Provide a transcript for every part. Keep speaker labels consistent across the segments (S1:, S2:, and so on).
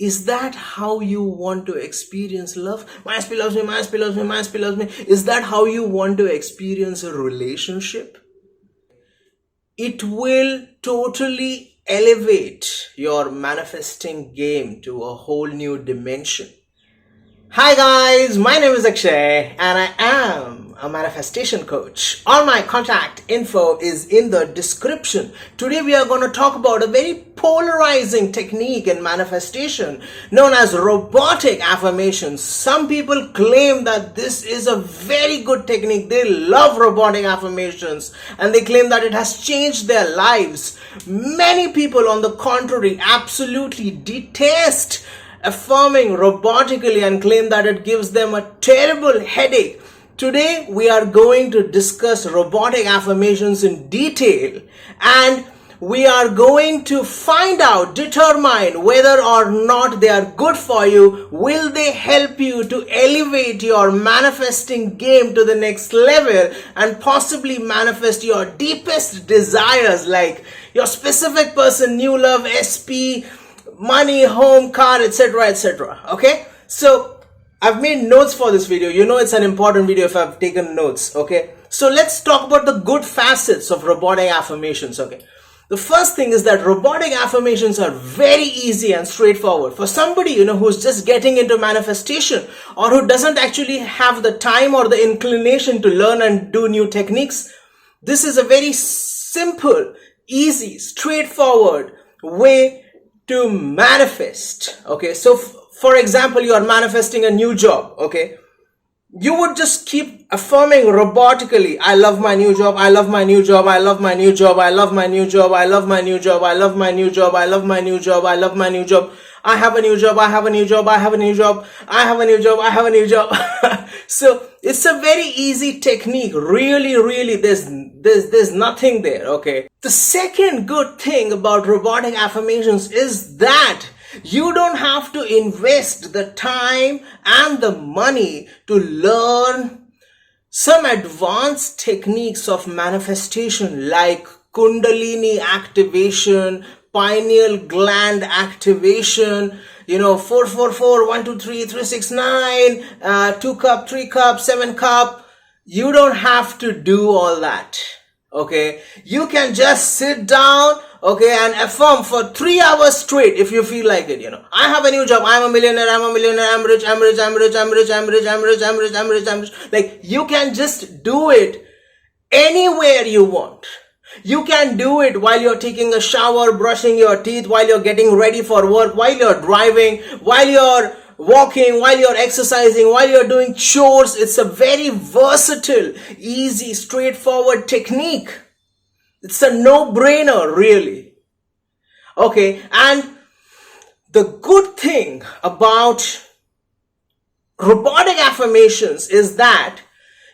S1: Is that how you want to experience love? My SP loves me, my SP loves me, my SP loves me. Is that how you want to experience a relationship? It will totally elevate your manifesting game to a whole new dimension. Hi guys, my name is Akshay and I am a manifestation coach. All my contact info is in the description. Today we are going to talk about a very polarizing technique in manifestation known as robotic affirmations. Some people claim that this is a very good technique. They love robotic affirmations and they claim that it has changed their lives. Many people, on the contrary, absolutely detest affirming robotically and claim that it gives them a terrible headache. Today we are going to discuss robotic affirmations in detail, and we are going to determine whether or not they are good for you. Will they help you to elevate your manifesting game to the next level and possibly manifest your deepest desires, like your specific person, new love, SP, money, home, car, etc., etc. Okay, so I've made notes for this video. You know it's an important video if I've taken notes. Okay, so let's talk about the good facets of robotic affirmations. Okay, the first thing is that robotic affirmations are very easy and straightforward for somebody who's just getting into manifestation or who doesn't actually have the time or the inclination to learn and do new techniques. This is a very simple, easy, straightforward way to manifest. Okay, so for example, you are manifesting a new job. Okay, you would just keep affirming robotically, I love my new job, I love my new job, I love my new job, I love my new job, I love my new job, I love my new job, I love my new job, I love my new job, I have a new job, I have a new job, I have a new job, I have a new job, I have a new job. So it's a very easy technique. Really, there's nothing there. Okay, the second good thing about robotic affirmations is that you don't have to invest the time and the money to learn some advanced techniques of manifestation like Kundalini activation, pineal gland activation, 444, 1, 2, 3, 3, 6, 9, 2 cup, 3 cup, 7 cup. You don't have to do all that. Okay, you can just sit down, okay, and affirm for 3 hours straight if you feel like it. I have a new job, I'm a millionaire, I'm rich, I'm rich, I'm rich, I'm rich, I'm rich, I'm rich, I'm rich, I'm rich, I'm rich. Like, you can just do it anywhere you want. You can do it while you're taking a shower, brushing your teeth, while you're getting ready for work, while you're driving, while you're walking, while you're exercising, while you're doing chores. It's a very versatile, easy, straightforward technique. It's a no-brainer, really. Okay, and the good thing about robotic affirmations is that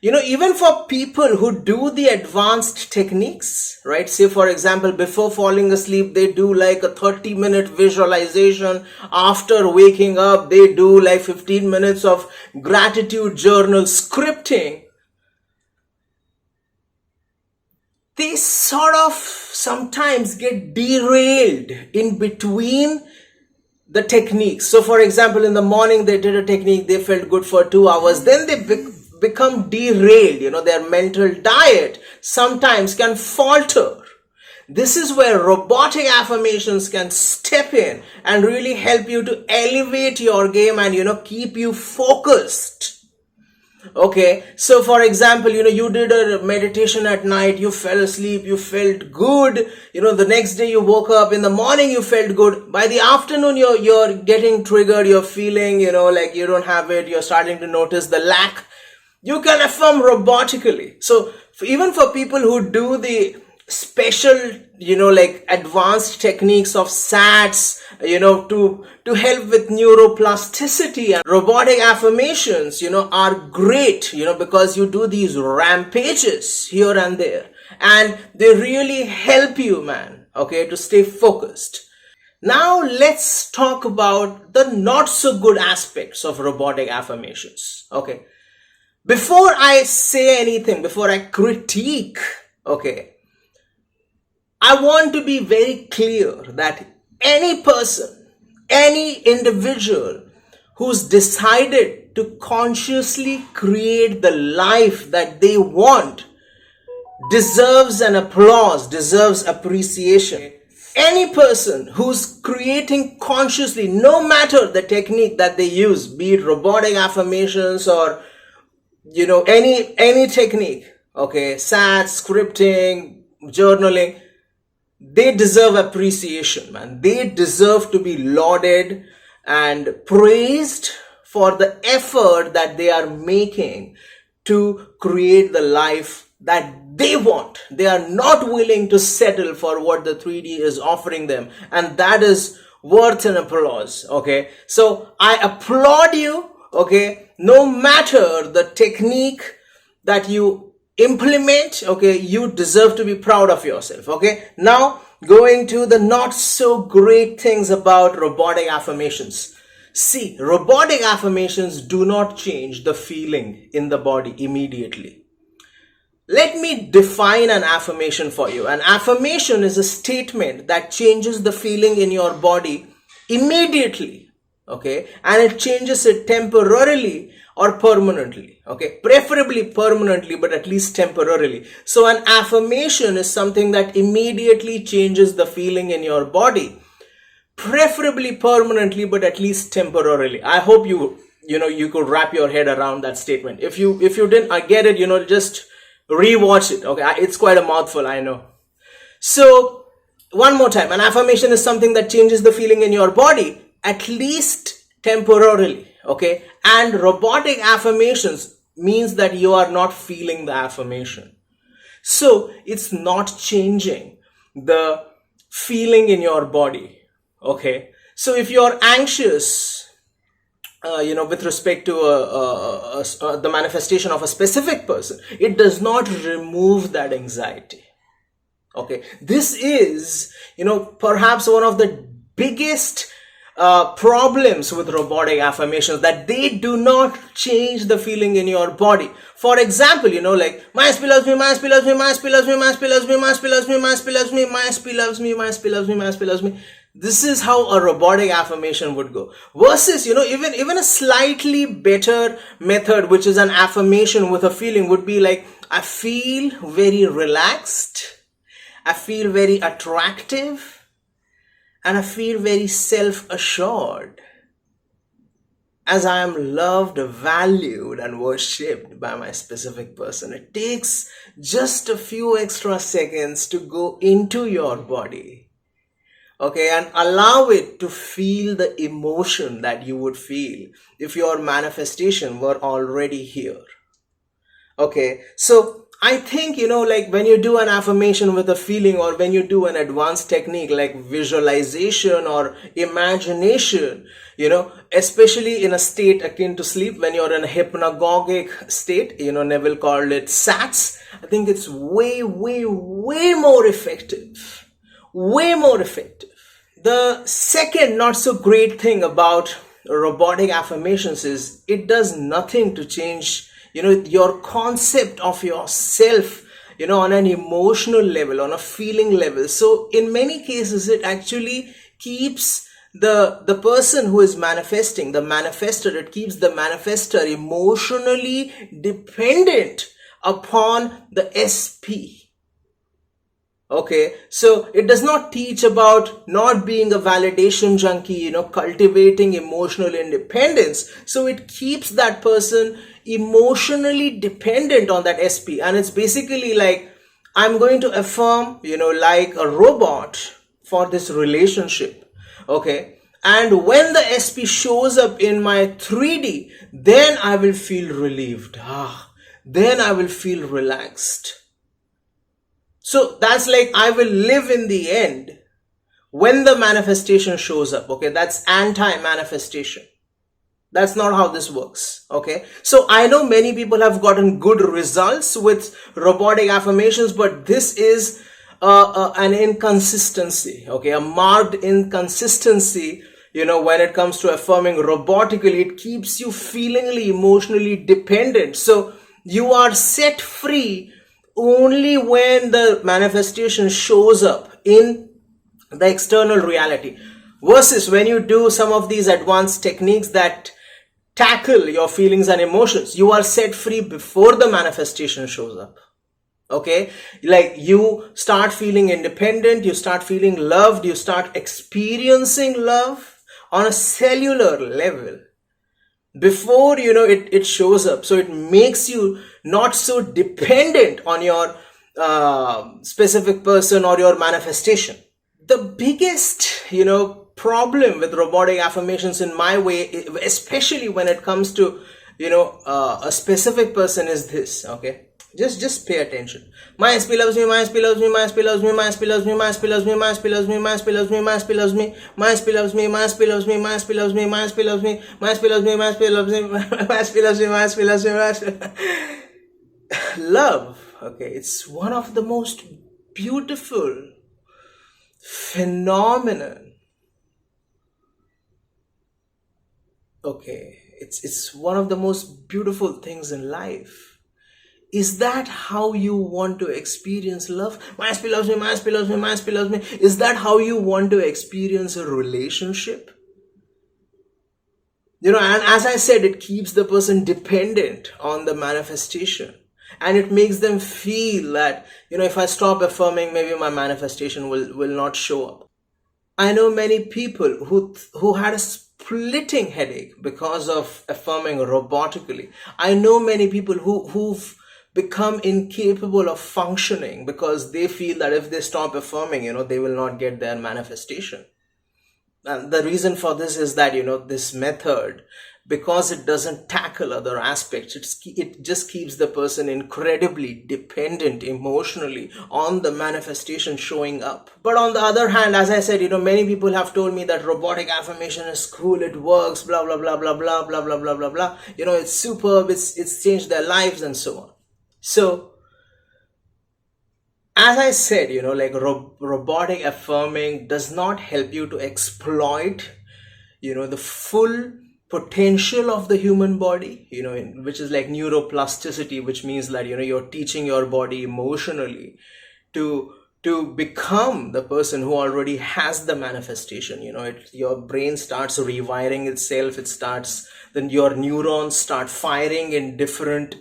S1: even for people who do the advanced techniques, right? Say, for example, before falling asleep, they do like a 30-minute visualization. After waking up, they do like 15 minutes of gratitude journal scripting. They sort of sometimes get derailed in between the techniques. So, for example, in the morning, they did a technique, they felt good for 2 hours. Then they become derailed. Their mental diet sometimes can falter. This is where robotic affirmations can step in and really help you to elevate your game and keep you focused. Okay, so for example, you did a meditation at night, you fell asleep, you felt good, the next day you woke up, in the morning you felt good, by the afternoon you're getting triggered, you're feeling like you don't have it, you're starting to notice the lack. You can affirm robotically. So even for people who do the special, like advanced techniques of SATs, to help with neuroplasticity, and robotic affirmations, are great, because you do these rampages here and there, and they really help you, man, okay, to stay focused. Now let's talk about the not so good aspects of robotic affirmations. Okay, before I say anything, before I critique, okay, I want to be very clear that any person Any individual who's decided to consciously create the life that they want deserves an applause, deserves appreciation. Any person who's creating consciously, no matter the technique that they use, be it robotic affirmations or any technique, okay, SATs, scripting, journaling, they deserve appreciation, man. They deserve to be lauded and praised for the effort that they are making to create the life that they want. They are not willing to settle for what the 3D is offering them, and that is worth an applause. Okay, so I applaud you. Okay, no matter the technique that you implement, okay, you deserve to be proud of yourself. Okay, now going to the not so great things about robotic affirmations. See, robotic affirmations do not change the feeling in the body immediately. Let me define an affirmation for you. An affirmation is a statement that changes the feeling in your body immediately, okay, and it changes it temporarily or permanently, okay, preferably permanently, but at least temporarily. So an affirmation is something that immediately changes the feeling in your body, preferably permanently, but at least temporarily. I hope you could wrap your head around that statement. If you didn't, I get it, just rewatch it. Okay, it's quite a mouthful, I know. So one more time, an affirmation is something that changes the feeling in your body, at least temporarily. Okay, and robotic affirmations means that you are not feeling the affirmation, so it's not changing the feeling in your body. Okay, so if you're anxious, with respect to the manifestation of a specific person, it does not remove that anxiety. Okay, this is, perhaps one of the biggest problems with robotic affirmations, that they do not change the feeling in your body. For example, like, my SP loves me, my SP loves me, my SP loves me, my SP loves me, my SP loves me, my SP loves me, my SP loves me, my SP loves me, my SP loves me. This is how a robotic affirmation would go. Versus, even a slightly better method, which is an affirmation with a feeling, would be like, I feel very relaxed, I feel very attractive, and I feel very self-assured, as I am loved, valued, and worshipped by my specific person. It takes just a few extra seconds to go into your body, okay, and allow it to feel the emotion that you would feel if your manifestation were already here. Okay, so I think, like, when you do an affirmation with a feeling, or when you do an advanced technique like visualization or imagination, especially in a state akin to sleep, when you're in a hypnagogic state, Neville called it SATs, I think it's way, way, way more effective. Way more effective. The second not so great thing about robotic affirmations is it does nothing to change your concept of yourself, on an emotional level, on a feeling level. So in many cases, it actually keeps the person who is manifesting, the manifester, it keeps the manifester emotionally dependent upon the SP. Okay, so it does not teach about not being a validation junkie, cultivating emotional independence. So it keeps that person emotionally dependent on that SP. And it's basically like, I'm going to affirm, like a robot for this relationship. Okay, and when the SP shows up in my 3D, then I will feel relieved. Then I will feel relaxed. So that's like, I will live in the end when the manifestation shows up. Okay, that's anti-manifestation. That's not how this works. Okay, so I know many people have gotten good results with robotic affirmations, but this is an inconsistency. Okay, a marked inconsistency. When it comes to affirming robotically, it keeps you feelingly, emotionally dependent. So you are set free only when the manifestation shows up in the external reality. Versus when you do some of these advanced techniques that tackle your feelings and emotions, you are set free before the manifestation shows up. Okay, like you start feeling independent, you start feeling loved, you start experiencing love on a cellular level before it shows up. So it makes you not so dependent on your specific person or your manifestation. The biggest problem with robotic affirmations in my way, especially when it comes to a specific person, is this. Okay, just pay attention. My SP loves me, my SP loves me, my SP loves me, my SP loves me, my SP loves me, my SP loves me, my SP loves me, my SP loves me, my SP loves me, my SP loves me, my SP loves me, my SP loves me, my SP loves me, my SP loves me, my SP loves me, my SP loves me, my SP. Love, okay, it's one of the most beautiful phenomenon. Okay, it's one of the most beautiful things in life. Is that how you want to experience love? My SP loves me, my SP loves me, my SP loves me. Is that how you want to experience a relationship? And as I said, it keeps the person dependent on the manifestation. And it makes them feel that, if I stop affirming, maybe my manifestation will not show up. I know many people who had a splitting headache because of affirming robotically. I know many people who've become incapable of functioning because they feel that if they stop affirming, they will not get their manifestation. And the reason for this is that, this method, because it doesn't tackle other aspects, it just keeps the person incredibly dependent emotionally on the manifestation showing up. But on the other hand, as I said, many people have told me that robotic affirmation is cool, it works, blah, blah, blah, blah, blah, blah, blah, blah, blah, blah. It's superb, it's changed their lives and so on. So, as I said, robotic affirming does not help you to exploit, the full potential of the human body, which is like neuroplasticity, which means that, you're teaching your body emotionally to become the person who already has the manifestation. Your brain starts rewiring itself. Then your neurons start firing in different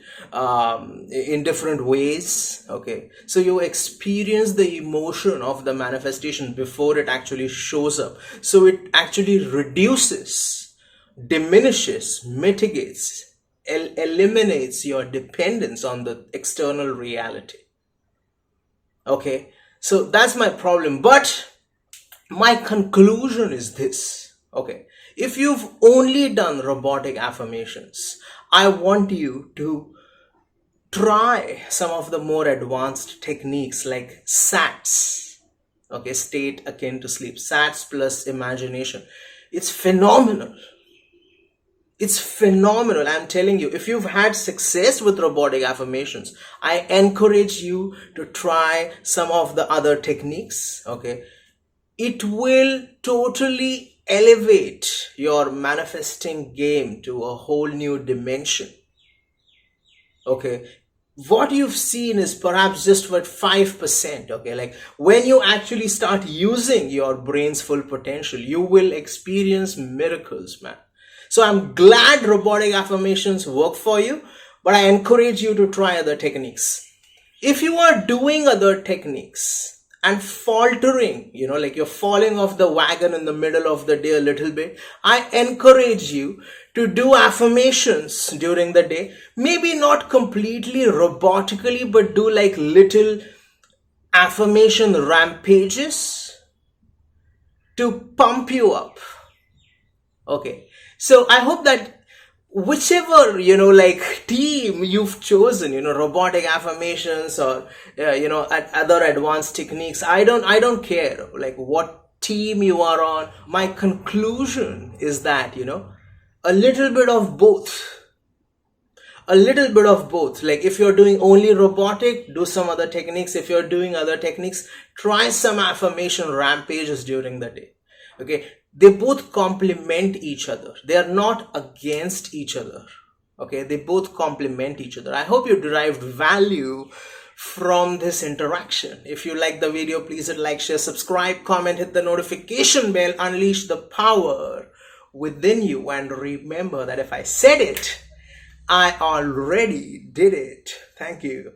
S1: ways. Okay, so you experience the emotion of the manifestation before it actually shows up. So it actually reduces, diminishes, mitigates, eliminates your dependence on the external reality. Okay, so that's my problem. But my conclusion is this. Okay, if you've only done robotic affirmations, I want you to try some of the more advanced techniques like SATs. Okay, state akin to sleep. SATs plus imagination. It's phenomenal. It's phenomenal. I'm telling you, if you've had success with robotic affirmations, I encourage you to try some of the other techniques. Okay, it will totally elevate your manifesting game to a whole new dimension. Okay, what you've seen is perhaps just what 5%. Okay, like when you actually start using your brain's full potential, you will experience miracles, man. So I'm glad robotic affirmations work for you, but I encourage you to try other techniques. If you are doing other techniques and faltering, like you're falling off the wagon in the middle of the day a little bit, I encourage you to do affirmations during the day. Maybe not completely robotically, but do like little affirmation rampages to pump you up. Okay. So I hope that whichever, team you've chosen, robotic affirmations or, other advanced techniques, I don't care like what team you are on. My conclusion is that, a little bit of both. Like if you're doing only robotic, do some other techniques. If you're doing other techniques, try some affirmation rampages during the day. Okay. They both complement each other. They are not against each other. Okay, they both complement each other. I hope you derived value from this interaction. If you like the video, please hit like, share, subscribe, comment, hit the notification bell, unleash the power within you, and remember that if I said it, I already did it. Thank you.